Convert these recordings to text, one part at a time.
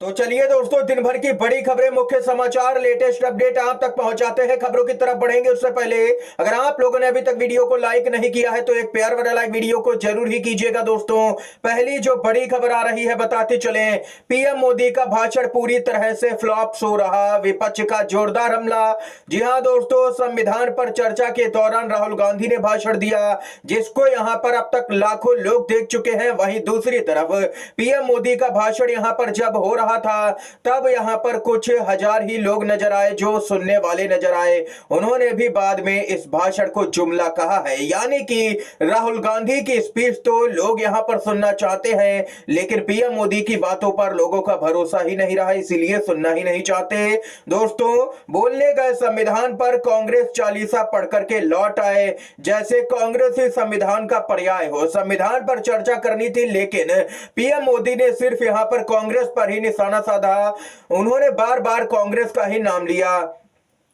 तो चलिए दोस्तों, दिन भर की बड़ी खबरें, मुख्य समाचार, लेटेस्ट अपडेट आप तक पहुंचाते हैं। खबरों की तरफ बढ़ेंगे उससे पहले अगर आप लोगों ने अभी तक वीडियो को लाइक नहीं किया है तो एक प्यार भरा लाइक वीडियो को जरूर ही कीजिएगा। दोस्तों, पहली जो बड़ी खबर आ रही है बताते चले। पीएम मोदी का भाषण पूरी तरह से फ्लॉप हो रहा, विपक्ष का जोरदार हमला। जी हां दोस्तों, संविधान पर चर्चा के दौरान राहुल गांधी ने भाषण दिया जिसको यहां पर अब तक लाखों लोग देख चुके हैं। वहीं दूसरी तरफ पीएम मोदी का भाषण यहां पर जब हो रहा था तब यहां पर कुछ हजार ही लोग नजर आए जो सुनने वाले नजर आए। उन्होंने भी बाद में इस भाषण को जुमला कहा है, यानी कि राहुल गांधी की स्पीच तो लोग यहां पर सुनना चाहते हैं लेकिन पीएम मोदी की बातों पर लोगों का भरोसा ही नहीं रहा, इसीलिए सुनना ही नहीं चाहते। दोस्तों, बोलने गए संविधान पर कांग्रेस चालीसा पढ़ करके लौट आए जैसे कांग्रेस ही संविधान का पर्याय हो। संविधान पर चर्चा करनी थी लेकिन पीएम मोदी ने सिर्फ यहां पर कांग्रेस पर ही निशाना साधा। उन्होंने बार बार कांग्रेस का ही नाम लिया।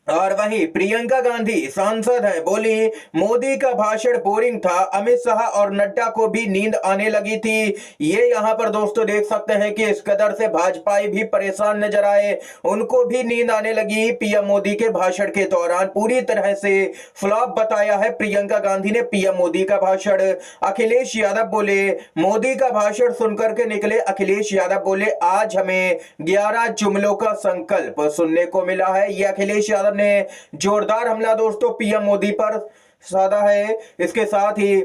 और वहीं प्रियंका गांधी सांसद है, बोली मोदी का भाषण बोरिंग था, अमित शाह और नड्डा को भी नींद आने लगी थी। ये यहां पर दोस्तों देख सकते हैं कि इस कदर से भाजपाई भी परेशान नजर आए, उनको भी नींद आने लगी। पीएम मोदी के भाषण के दौरान पूरी तरह से फ्लॉप बताया है प्रियंका गांधी ने पीएम मोदी का भाषण। अखिलेश यादव बोले, मोदी का भाषण सुनकर के निकले अखिलेश यादव बोले आज हमें 11 जुमलों का संकल्प सुनने को मिला है। ये अखिलेश यादव ने जोरदार हमला दोस्तों पीएम मोदी पर साधा है। इसके साथ ही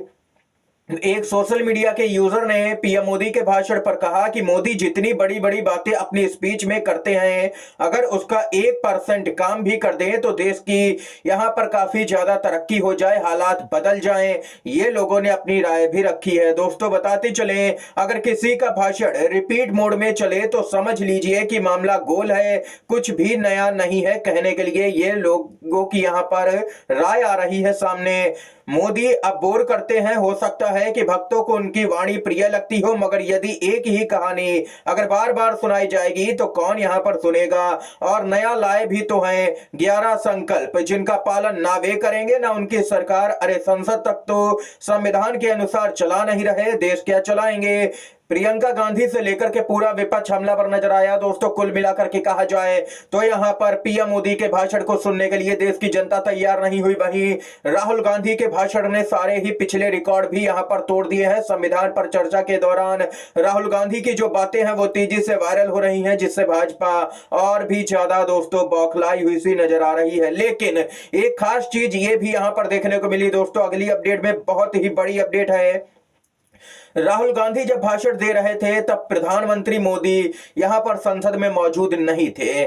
एक सोशल मीडिया के यूजर ने पीएम मोदी के भाषण पर कहा कि मोदी जितनी बड़ी बड़ी बातें अपनी स्पीच में करते हैं, अगर उसका 1% काम भी कर दें तो देश की यहां पर काफी ज्यादा तरक्की हो जाए, हालात बदल जाएं। ये लोगों ने अपनी राय भी रखी है। दोस्तों, बताते चले, अगर किसी का भाषण रिपीट मोड में चले तो समझ लीजिए कि मामला गोल है, कुछ भी नया नहीं है कहने के लिए। ये लोगों की यहां पर राय आ रही है सामने। मोदी अब बोर करते हैं, हो सकता है कि भक्तों को उनकी वाणी प्रिय लगती हो, मगर यदि एक ही कहानी अगर बार बार सुनाई जाएगी तो कौन यहां पर सुनेगा। और नया लाए भी तो हैं 11 संकल्प, जिनका पालन ना वे करेंगे ना उनकी सरकार। अरे संसद तक तो संविधान के अनुसार चला नहीं रहे, देश क्या चलाएंगे। प्रियंका गांधी से लेकर के पूरा विपक्ष हमला पर नजर आया। दोस्तों, कुल मिलाकर के कहा जाए तो यहां पर पीएम मोदी के भाषण को सुनने के लिए देश की जनता तैयार नहीं हुई। वहीं राहुल गांधी के भाषण ने सारे ही पिछले रिकॉर्ड भी यहां पर तोड़ दिए हैं। संविधान पर चर्चा के दौरान राहुल गांधी की जो बातें हैं वो तेजी से वायरल हो रही हैं, जिससे भाजपा और भी ज्यादा दोस्तों बौखलाई हुई सी नजर आ रही है। लेकिन एक खास चीज ये भी यहां पर देखने को मिली दोस्तों, अगली अपडेट में बहुत ही बड़ी अपडेट है। राहुल गांधी जब भाषण दे रहे थे तब प्रधानमंत्री मोदी यहां पर संसद में मौजूद नहीं थे।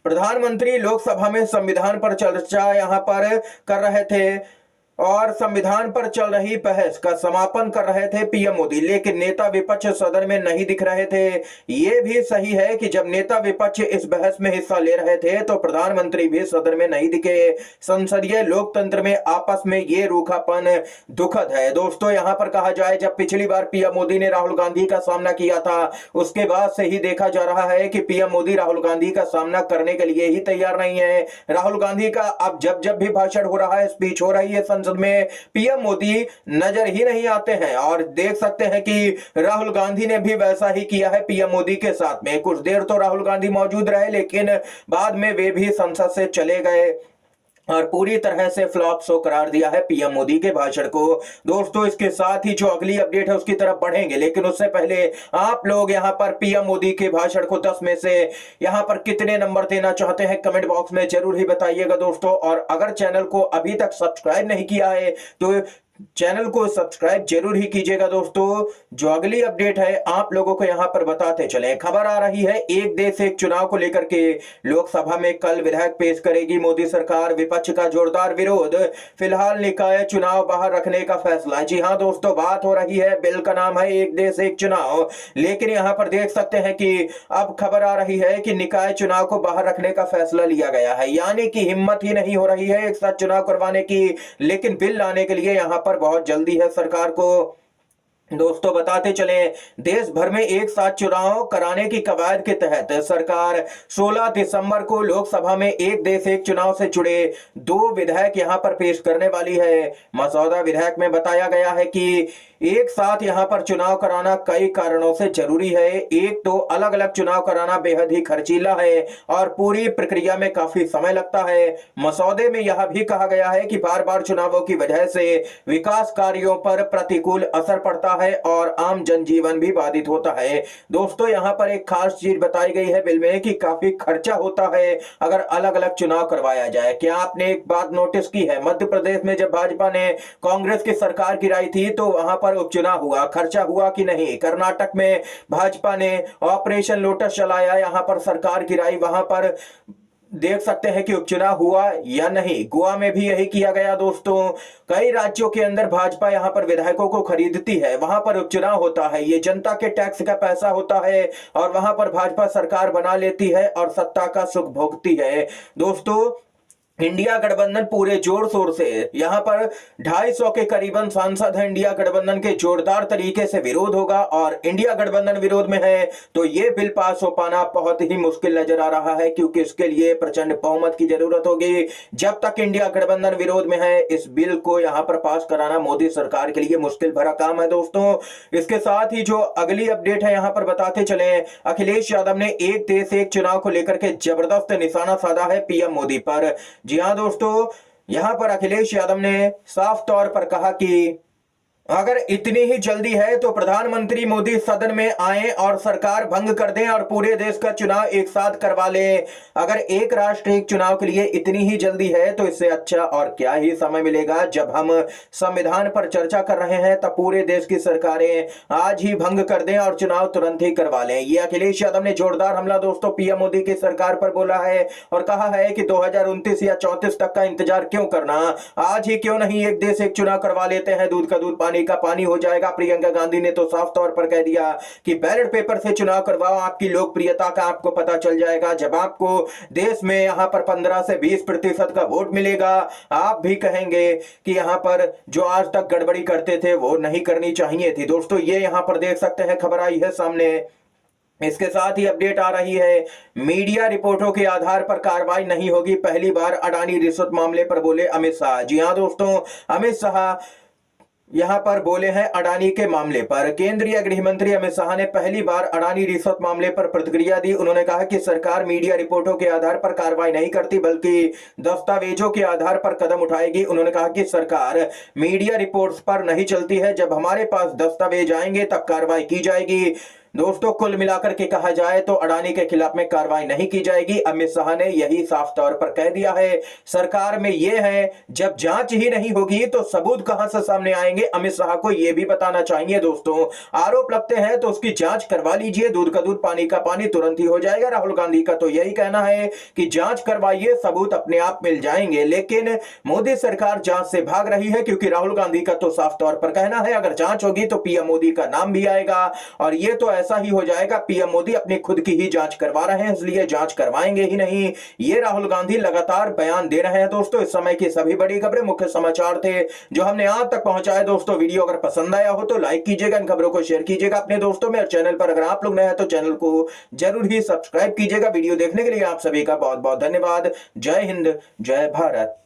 प्रधानमंत्री लोकसभा में संविधान पर चर्चा यहां पर कर रहे थे और संविधान पर चल रही बहस का समापन कर रहे थे पीएम मोदी, लेकिन नेता विपक्ष सदन में नहीं दिख रहे थे। यह भी सही है कि जब नेता विपक्ष इस बहस में हिस्सा ले रहे थे तो प्रधानमंत्री भी सदन में नहीं दिखे। संसदीय लोकतंत्र में आपस में ये रूखापन दुखद है। दोस्तों, यहां पर कहा जाए, जब पिछली बार पीएम मोदी ने राहुल गांधी का सामना किया था उसके बाद से ही देखा जा रहा है कि पीएम मोदी राहुल गांधी का सामना करने के लिए ही तैयार नहीं है। राहुल गांधी का अब जब जब भी भाषण हो रहा है, स्पीच हो रही है संसद में, पीएम मोदी नजर ही नहीं आते हैं। और देख सकते हैं कि राहुल गांधी ने भी वैसा ही किया है पीएम मोदी के साथ में। कुछ देर तो राहुल गांधी मौजूद रहे लेकिन बाद में वे भी संसद से चले गए और पूरी तरह से फ्लॉप शो करार दिया है पीएम मोदी के भाषण को। दोस्तों, इसके साथ ही जो अगली अपडेट है उसकी तरफ बढ़ेंगे, लेकिन उससे पहले आप लोग यहां पर पीएम मोदी के भाषण को 10 में से यहां पर कितने नंबर देना चाहते हैं कमेंट बॉक्स में जरूर ही बताइएगा दोस्तों। और अगर चैनल को अभी तक सब्सक्राइब नहीं किया है तो चैनल को सब्सक्राइब जरूर ही कीजिएगा दोस्तों। जो अगली अपडेट है आप लोगों को यहां पर बताते चले। खबर आ रही है एक देश एक चुनाव को लेकर के, लोकसभा में कल विधेयक पेश करेगी मोदी सरकार, विपक्ष का जोरदार विरोध, फिलहाल निकाय चुनाव बाहर रखने का फैसला। जी हां दोस्तों, बात हो रही है, बिल का नाम है एक देश एक चुनाव, लेकिन यहां पर देख सकते हैं कि अब खबर आ रही है कि निकाय चुनाव को बाहर रखने का फैसला लिया गया है, यानी कि हिम्मत ही नहीं हो रही है एक साथ चुनाव करवाने की, लेकिन बिल लाने के लिए यहां पर बहुत जल्दी है सरकार को। दोस्तों, बताते चले, देश भर में एक साथ चुनाव कराने की कवायद के तहत सरकार 16 दिसंबर को लोकसभा में एक देश एक चुनाव से जुड़े 2 विधेयक यहां पर पेश करने वाली है। मसौदा विधेयक में बताया गया है कि एक साथ यहाँ पर चुनाव कराना कई कारणों से जरूरी है। एक तो अलग अलग चुनाव कराना बेहद ही खर्चीला है और पूरी प्रक्रिया में काफी समय लगता है। मसौदे में यह भी कहा गया है कि बार बार चुनावों की वजह से विकास कार्यों पर प्रतिकूल असर पड़ता है और आम जनजीवन भी बाधित होता है। दोस्तों यहाँ पर एक खास चीज बताई गई है बिल में कि काफी खर्चा होता है अगर अलग अलग चुनाव करवाया जाए। क्या आपने एक बात नोटिस की है, मध्य प्रदेश में जब भाजपा ने कांग्रेस की सरकार गिराई थी तो वहां पर उपचुनाव हुआ, खर्चा हुआ कि नहीं? कर्नाटक में भाजपा ने ऑपरेशन लोटस चलाया, यहां पर सरकार गिराई, वहां पर देख सकते हैं कि उपचुनाव हुआ या नहीं। गोवा में भी यही किया गया दोस्तों। कई राज्यों के अंदर भाजपा यहां पर विधायकों को खरीदती है, वहां पर उपचुनाव होता है, ये जनता के टैक्स का पैसा होता है और वहां पर भाजपा सरकार बना लेती है और सत्ता का सुख भोगती है। दोस्तों इंडिया गठबंधन पूरे जोर शोर से, यहां पर 250 के करीबन सांसद हैं। इंडिया गठबंधन के जोरदार तरीके से विरोध होगा और इंडिया गठबंधन विरोध में है तो यह बिल पास हो पाना बहुत ही मुश्किल नजर आ रहा है, क्योंकि इसके लिए प्रचंड बहुमत की जरूरत होगी। जब तक इंडिया गठबंधन विरोध में है, इस बिल को यहां पर पास कराना मोदी सरकार के लिए मुश्किल भरा काम है दोस्तों। इसके साथ ही जो अगली अपडेट है यहां पर बताते चले, अखिलेश यादव ने एक देश एक चुनाव को लेकर के जबरदस्त निशाना साधा है पीएम मोदी पर। जी हां दोस्तों, यहां पर अखिलेश यादव ने साफ तौर पर कहा कि अगर इतनी ही जल्दी है तो प्रधानमंत्री मोदी सदन में आए और सरकार भंग कर दें और पूरे देश का चुनाव एक साथ करवा लें। अगर एक राष्ट्र एक चुनाव के लिए इतनी ही जल्दी है तो इससे अच्छा और क्या ही समय मिलेगा। जब हम संविधान पर चर्चा कर रहे हैं तब पूरे देश की सरकारें आज ही भंग कर दें और चुनाव तुरंत ही करवा लें। ये अखिलेश यादव ने जोरदार हमला दोस्तों पीएम मोदी की सरकार पर बोला है और कहा है कि 2029 या 34 तक का इंतजार क्यों करना, आज ही क्यों नहीं एक देश एक चुनाव करवा लेते हैं, दूध का दूध पानी का पानी हो जाएगा। प्रियंका गांधी ने तो साफ तौर पर कह दिया कि बैलेट पेपर से चुनाव करवाओ, आपकी लोकप्रियता का आपको पता चल जाएगा। जब आपको देश में यहां पर 15 से 20% का वोट मिलेगा, आप भी कहेंगे कि यहां पर जो आज तक गड़बड़ी करते थे वो नहीं करनी चाहिए थी। दोस्तों ये यहां पर देख सकते हैं, खबर आई है सामने। इसके साथ ही अपडेट आ रही है, मीडिया रिपोर्टों के आधार पर कार्रवाई नहीं होगी, पहली बार अडानी रिश्वत मामले पर बोले अमित शाह। जी हां दोस्तों, अमित शाह यहां पर बोले हैं अडानी के मामले पर। केंद्रीय गृह मंत्री अमित शाह ने पहली बार अडानी रिश्वत मामले पर प्रतिक्रिया दी। उन्होंने कहा कि सरकार मीडिया रिपोर्टों के आधार पर कार्रवाई नहीं करती बल्कि दस्तावेजों के आधार पर कदम उठाएगी। उन्होंने कहा कि सरकार मीडिया रिपोर्ट्स पर नहीं चलती है, जब हमारे पास दस्तावेज आएंगे तब कार्रवाई की जाएगी। दोस्तों कुल मिलाकर के कहा जाए तो अडानी के खिलाफ में कार्रवाई नहीं की जाएगी। अमित शाह ने यही साफ तौर पर कह दिया है। सरकार में यह है, जब जांच ही नहीं होगी तो सबूत कहां से सामने आएंगे, अमित शाह को यह भी बताना चाहिए। दोस्तों आरोप लगते हैं तो उसकी जांच करवा लीजिए, दूध का दूध पानी का पानी तुरंत ही हो जाएगा। राहुल गांधी का तो यही कहना है कि जांच करवाइए, सबूत अपने आप मिल जाएंगे। लेकिन मोदी सरकार जांच से भाग रही है, क्योंकि राहुल गांधी का तो साफ तौर पर कहना है अगर जांच होगी तो पीएम मोदी का नाम भी आएगा और यह तो ऐसा ही हो जाएगा पीएम मोदी अपनी खुद की ही जांच करवा रहे हैं, इसलिए जांच करवाएंगे ही नहीं। ये राहुल गांधी लगातार बयान दे रहे हैं। दोस्तों इस समय की सभी बड़ी खबरें, मुख्य समाचार थे जो हमने आप तक पहुंचाए। दोस्तों वीडियो अगर पसंद आया हो तो लाइक कीजिएगा, इन खबरों को शेयर कीजिएगा अपने दोस्तों में, और चैनल पर अगर आप लोग नए हैं तो चैनल को जरूर ही सब्सक्राइब कीजिएगा। वीडियो देखने के लिए आप सभी का बहुत बहुत धन्यवाद। जय हिंद, जय भारत।